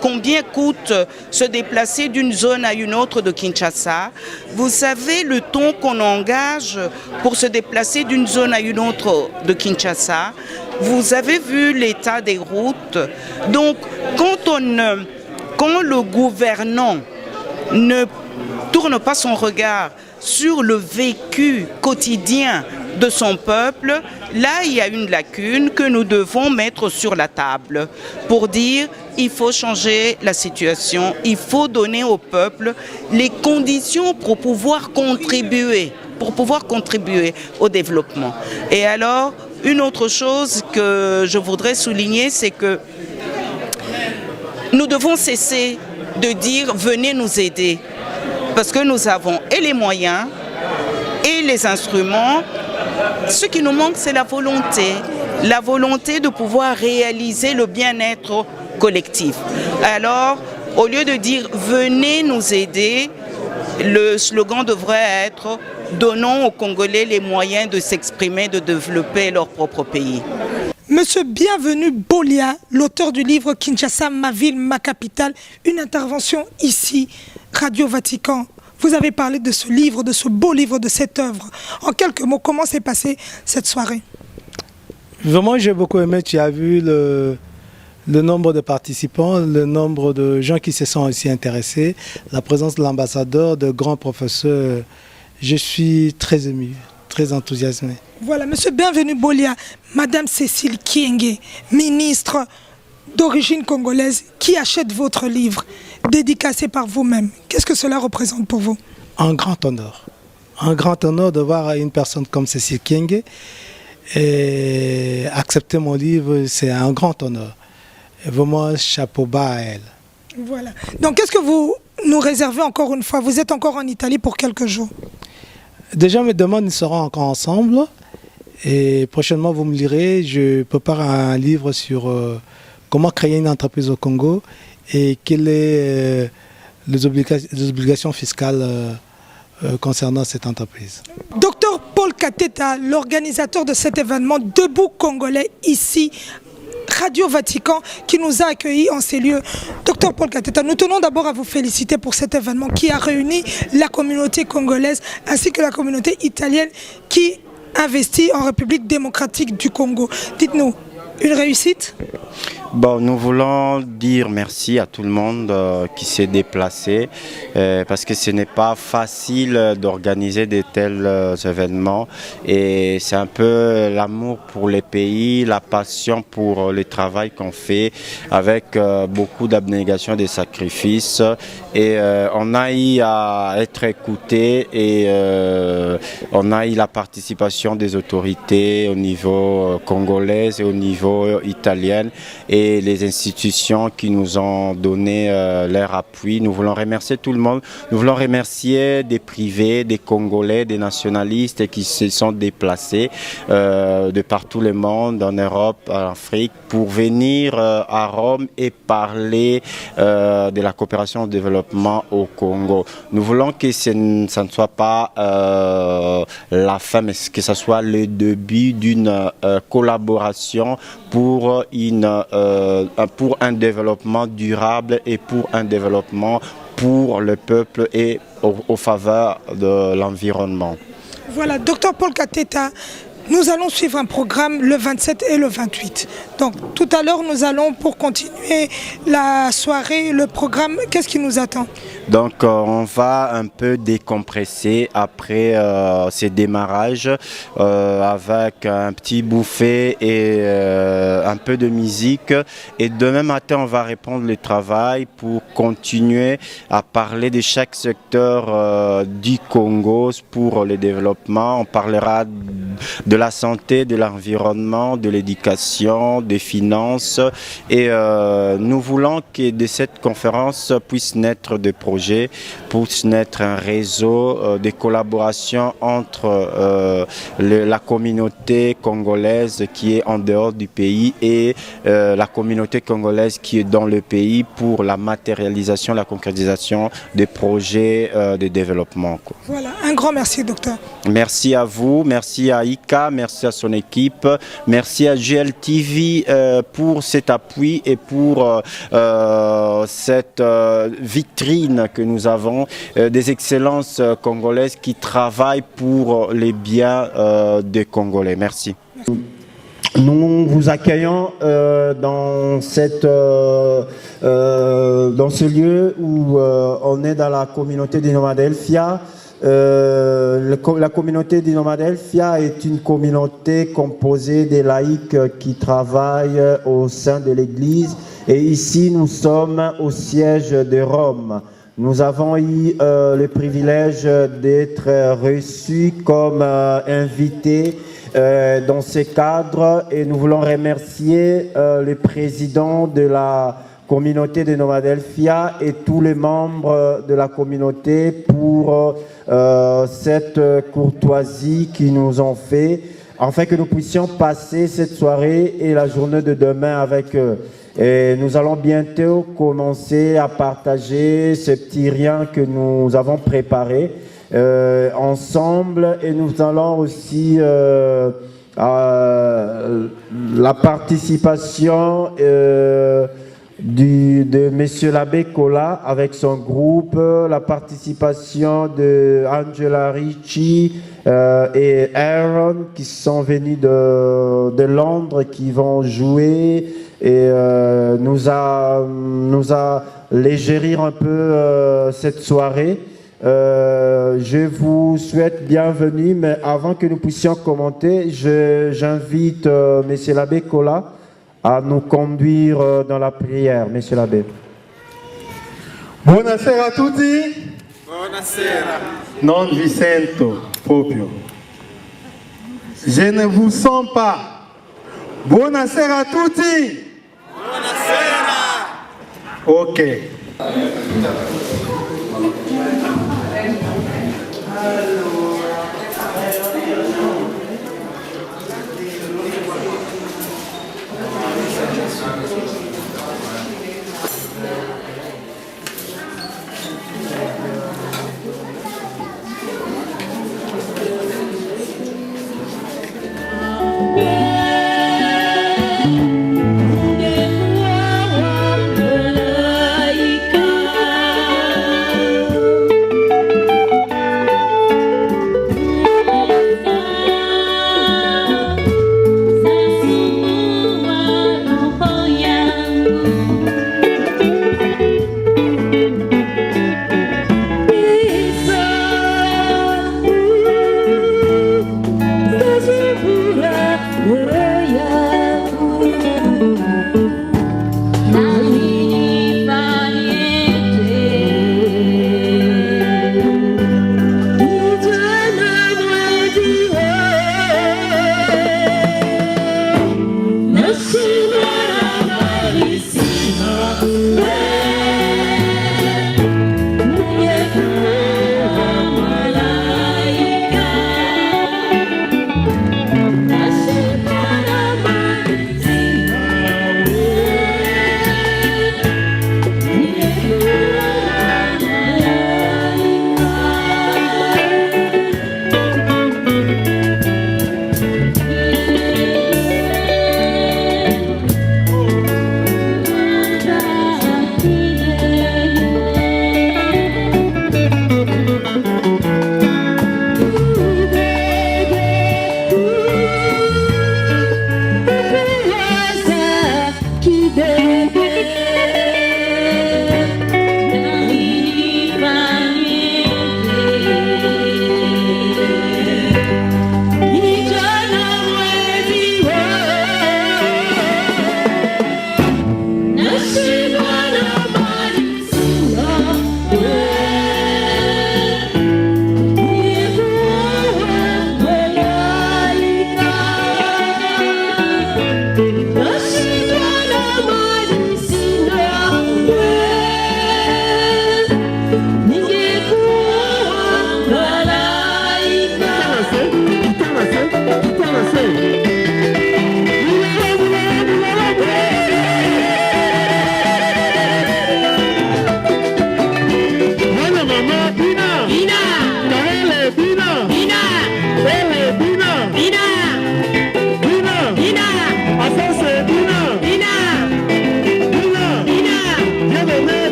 combien coûte se déplacer d'une zone à une autre de Kinshasa. Vous savez le temps qu'on engage pour se déplacer d'une zone à une autre de Kinshasa. Vous avez vu l'état des routes. Donc quand le gouvernant ne tourne pas son regard sur le vécu quotidien de son peuple, là il y a une lacune que nous devons mettre sur la table pour dire il faut changer la situation, il faut donner au peuple les conditions pour pouvoir contribuer au développement. Et alors, une autre chose que je voudrais souligner, c'est que nous devons cesser de dire venez nous aider, parce que nous avons et les moyens et les instruments. Ce qui nous manque, c'est la volonté de pouvoir réaliser le bien-être collectif. Alors, au lieu de dire venez nous aider, le slogan devrait être donnons aux Congolais les moyens de s'exprimer, de développer leur propre pays. Monsieur Bienvenu Bolia, l'auteur du livre Kinshasa, ma ville, ma capitale, une intervention ici, Radio Vatican. Vous avez parlé de ce livre, de ce beau livre, de cette œuvre. En quelques mots, comment s'est passée cette soirée? Vraiment, j'ai beaucoup aimé. Tu as vu le nombre de participants, le nombre de gens qui se sont aussi intéressés, la présence de l'ambassadeur, de grands professeurs. Je suis très ému, très enthousiasmé. Voilà, Monsieur Bienvenu Bolia, Madame Cécile Kienge, ministre d'origine congolaise, qui achète votre livre, dédicacé par vous-même. Qu'est-ce que cela représente pour vous? Un grand honneur. Un grand honneur de voir une personne comme Cécile Kienge et accepter mon livre, c'est un grand honneur. Et vraiment, chapeau bas à elle. Voilà. Donc, qu'est-ce que vous nous réservez encore une fois? Vous êtes encore en Italie pour quelques jours. Déjà, mes demandes, nous serons encore ensemble. Et prochainement, vous me lirez. Je prépare un livre sur comment créer une entreprise au Congo et quelles sont les obligations fiscales concernant cette entreprise. Docteur Paul Kateta, l'organisateur de cet événement Debout Congolais ici, Radio Vatican, qui nous a accueillis en ces lieux. Docteur Paul Kateta, nous tenons d'abord à vous féliciter pour cet événement qui a réuni la communauté congolaise ainsi que la communauté italienne qui investit en République démocratique du Congo. Dites-nous, une réussite? Bon, nous voulons dire merci à tout le monde qui s'est déplacé parce que ce n'est pas facile d'organiser de tels événements et c'est un peu l'amour pour les pays, la passion pour le travail qu'on fait avec beaucoup d'abnégation et de sacrifices et on a eu à être écouté et on a eu la participation des autorités au niveau congolais et au niveau niveau italien et les institutions qui nous ont donné leur appui. Nous voulons remercier tout le monde. Nous voulons remercier des privés, des Congolais, des nationalistes qui se sont déplacés de partout le monde, en Europe, en Afrique, pour venir à Rome et parler de la coopération au développement au Congo. Nous voulons que ça ne soit pas la fin, mais que ce soit le début d'une collaboration pour un développement durable et pour un développement pour le peuple et au faveur de l'environnement. Voilà, Dr Paul Kateta, nous allons suivre un programme le 27 et le 28. Donc tout à l'heure, nous allons, pour continuer la soirée, le programme, qu'est-ce qui nous attend? Donc on va un peu décompresser après ces démarrages avec un petit buffet et un peu de musique. Et demain matin, on va reprendre le travail pour continuer à parler de chaque secteur du Congo pour le développement. On parlera de la santé, de l'environnement, de l'éducation, des finances. Et nous voulons que de cette conférence puisse naître des projets, puisse naître un réseau de collaboration entre la communauté congolaise qui est en dehors du pays et la communauté congolaise qui est dans le pays pour la matérialisation, la concrétisation des projets de développement. Voilà, un grand merci, docteur. Merci à vous, merci à ICA, merci à son équipe, merci à GLTV pour cet appui et pour cette vitrine que nous avons, des excellences congolaises qui travaillent pour les biens des Congolais. Merci. Nous vous accueillons dans ce lieu où on est dans la communauté d'Inomadelphia. La communauté d'Inomadelphia est une communauté composée des laïcs qui travaillent au sein de l'Église. Et ici, nous sommes au siège de Rome. Nous avons eu le privilège d'être reçus comme invités dans ce cadre et nous voulons remercier le président de la communauté de Novadelphia et tous les membres de la communauté pour cette courtoisie qu'ils nous ont fait afin que nous puissions passer cette soirée et la journée de demain avec eux. Et nous allons bientôt commencer à partager ce petit rien que nous avons préparé ensemble et nous allons aussi la participation de Monsieur l'abbé Kola avec son groupe, la participation de Angela Ricci et Aaron qui sont venus de Londres qui vont jouer et nous allégérir un peu cette soirée. Je vous souhaite bienvenue, mais avant que nous puissions commenter, j'invite Monsieur l'abbé Kola à nous conduire dans la prière. Monsieur l'abbé. Buonasera a tutti. Buonasera. Non vi sento proprio. Je ne vous sens pas. Buonasera a tutti. Buonasera. Ok.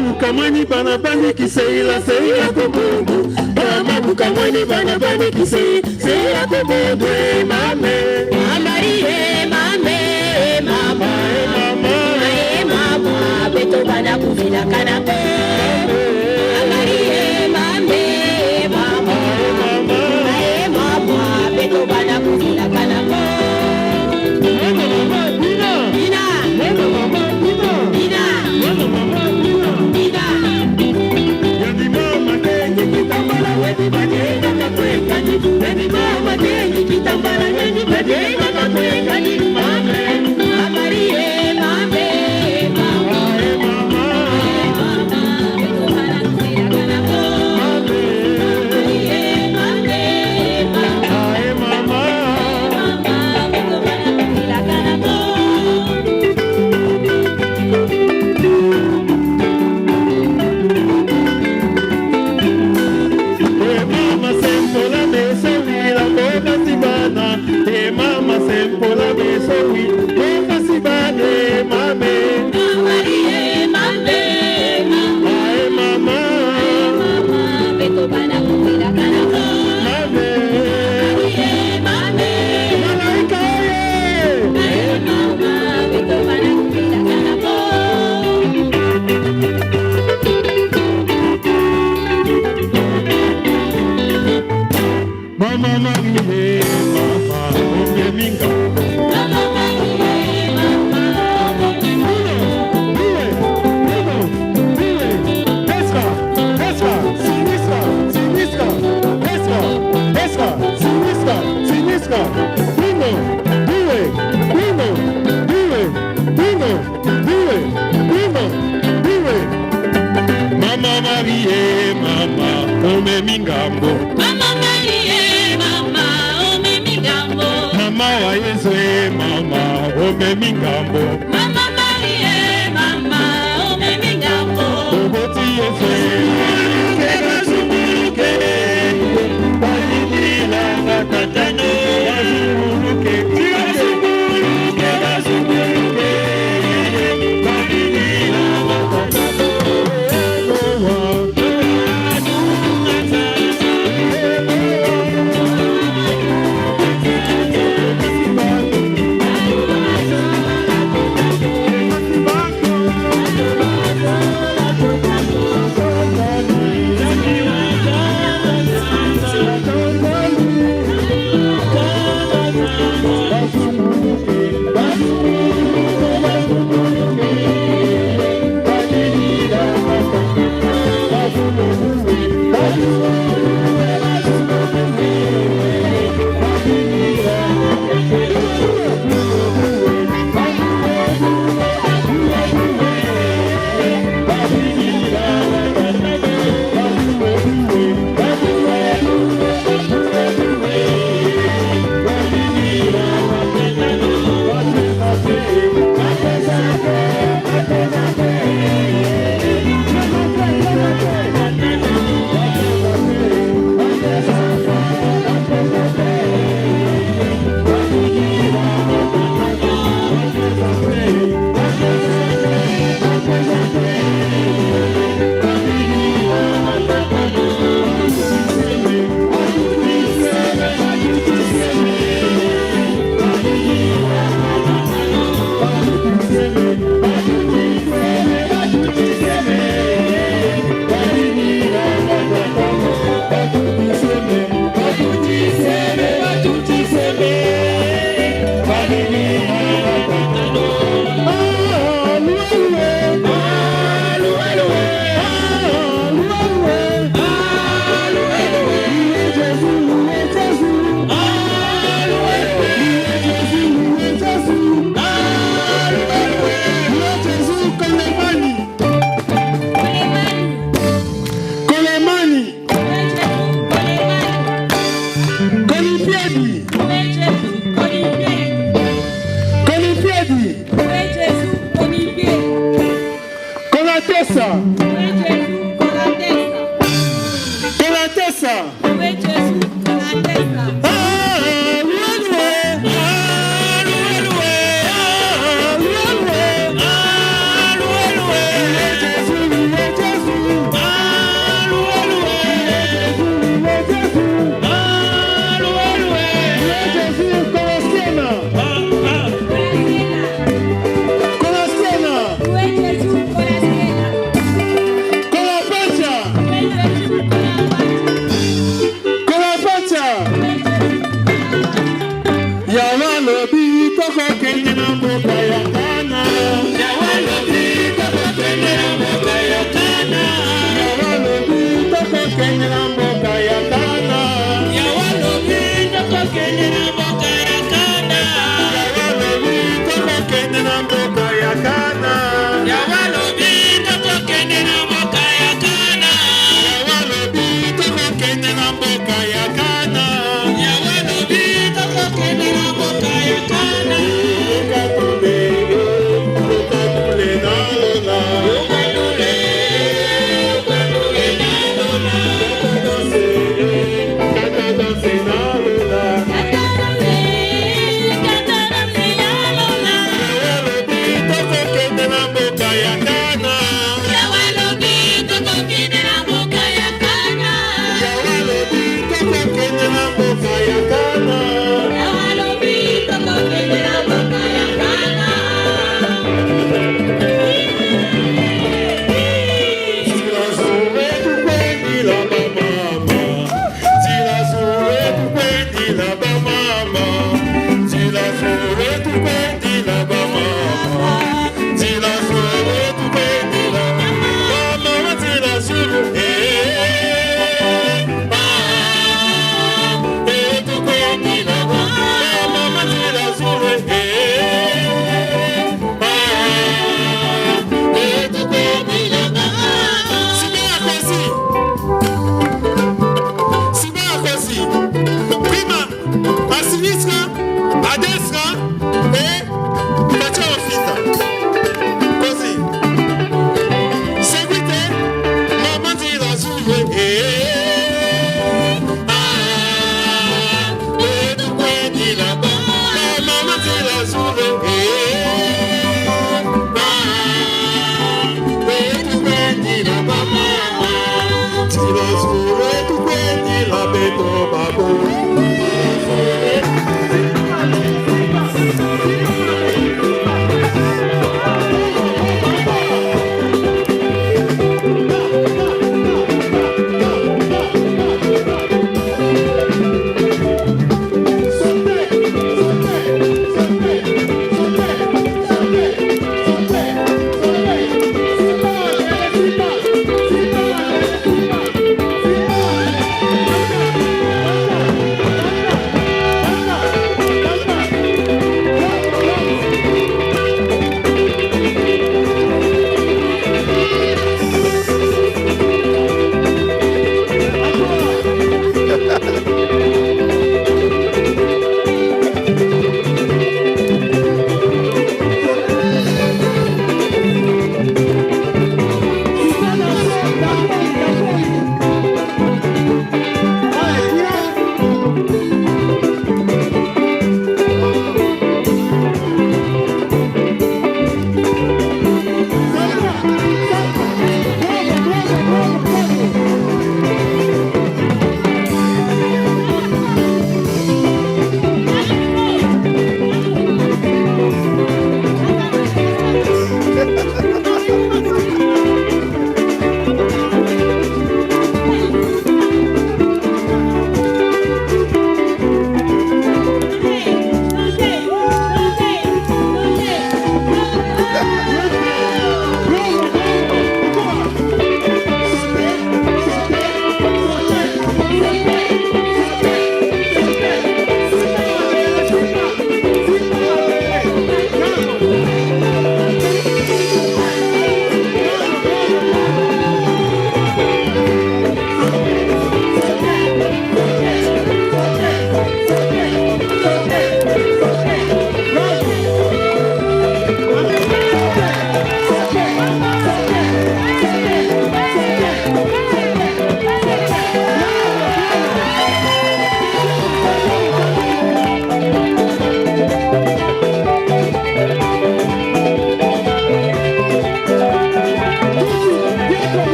mukamwani bana bani kiseila seila kobondo. Mama mukamwani bana bani kiseila kobondo. Mame, Amarie, mame, mama, mama, mama, beto bana kuvila kanape. Amarie, mame, mama, mama, beto bana kuvila kanape.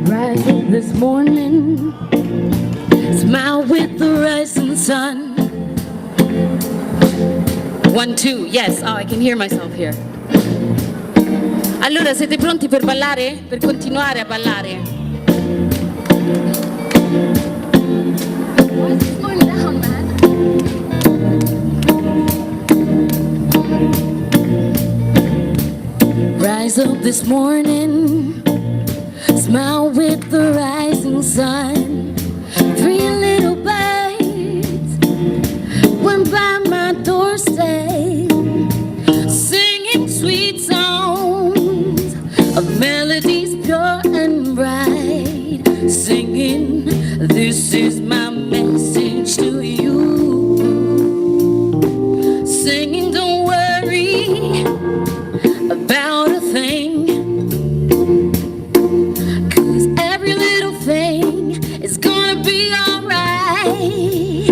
Rise up this morning, smile with the rising sun. 1, 2, yes, oh, I can hear myself here. Allora, siete pronti per ballare? Per continuare a ballare? Why is this going down, man? Rise up this morning, smile with the rising sun. 3 little birds went by my doorstep, singing sweet songs of melodies pure and bright, singing, this is my message to you, singing, don't worry about a thing, 'cause every little thing is gonna be alright,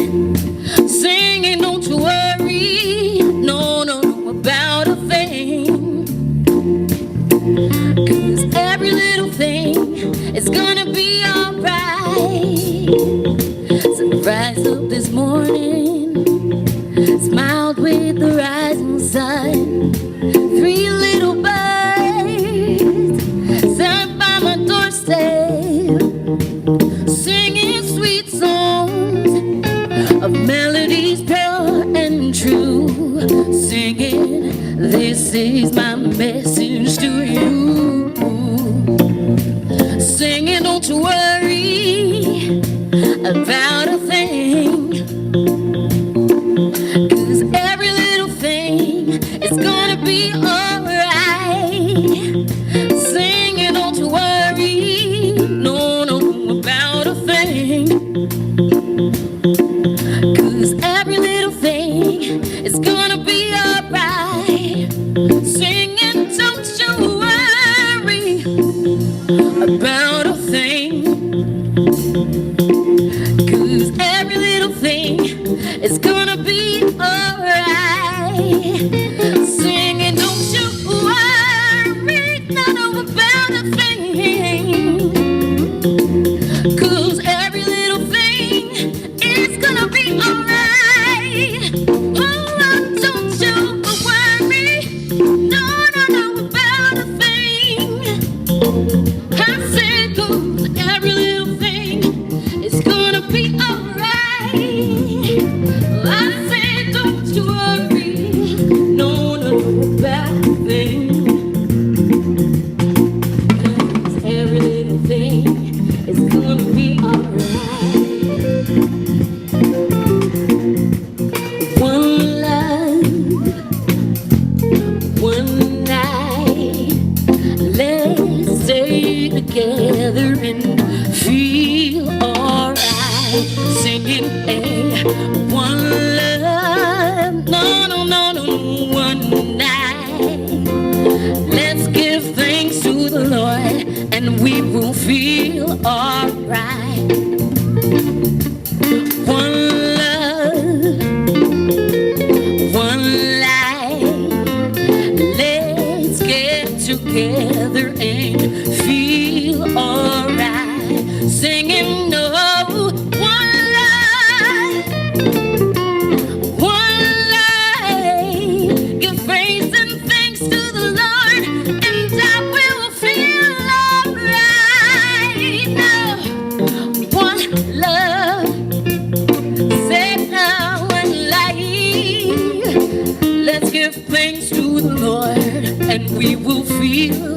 singing, don't you worry, no, no, no, about a thing, 'cause every little thing is gonna be alright. So rise up this morning, smiled with the rising sun. 3 little birds sat by my doorstep, singing sweet songs of melodies pure and true, singing, this is my message to you, singing, don't you worry about a thing, 'cause every little thing is gonna be alright, singing, don't you worry, no, no, about a thing, 'cause every little thing is gonna be alright, singing, don't you worry about a thing, 'cause every little thing is gonna be alright, singing, don't you worry, not about a thing, 'cause every little thing is gonna be alright, oh, don't you worry, no, no, no, about a thing, I said, 'cause every little thing is gonna be alright, I said, don't you worry, no, no, no, about a thing, 'cause every little thing is gonna be alright. One love, one night, let's stay together and feel alright, singing, hey, one love, no, no, no, no, one night, let's give thanks to the Lord and we will feel alright. One love, one life, let's get together and feel alright, singing, no, one life, one life, give praise and thanks to the Lord and I will feel alright. Now, one love, say now, one life, let's give thanks to the Lord and we will feel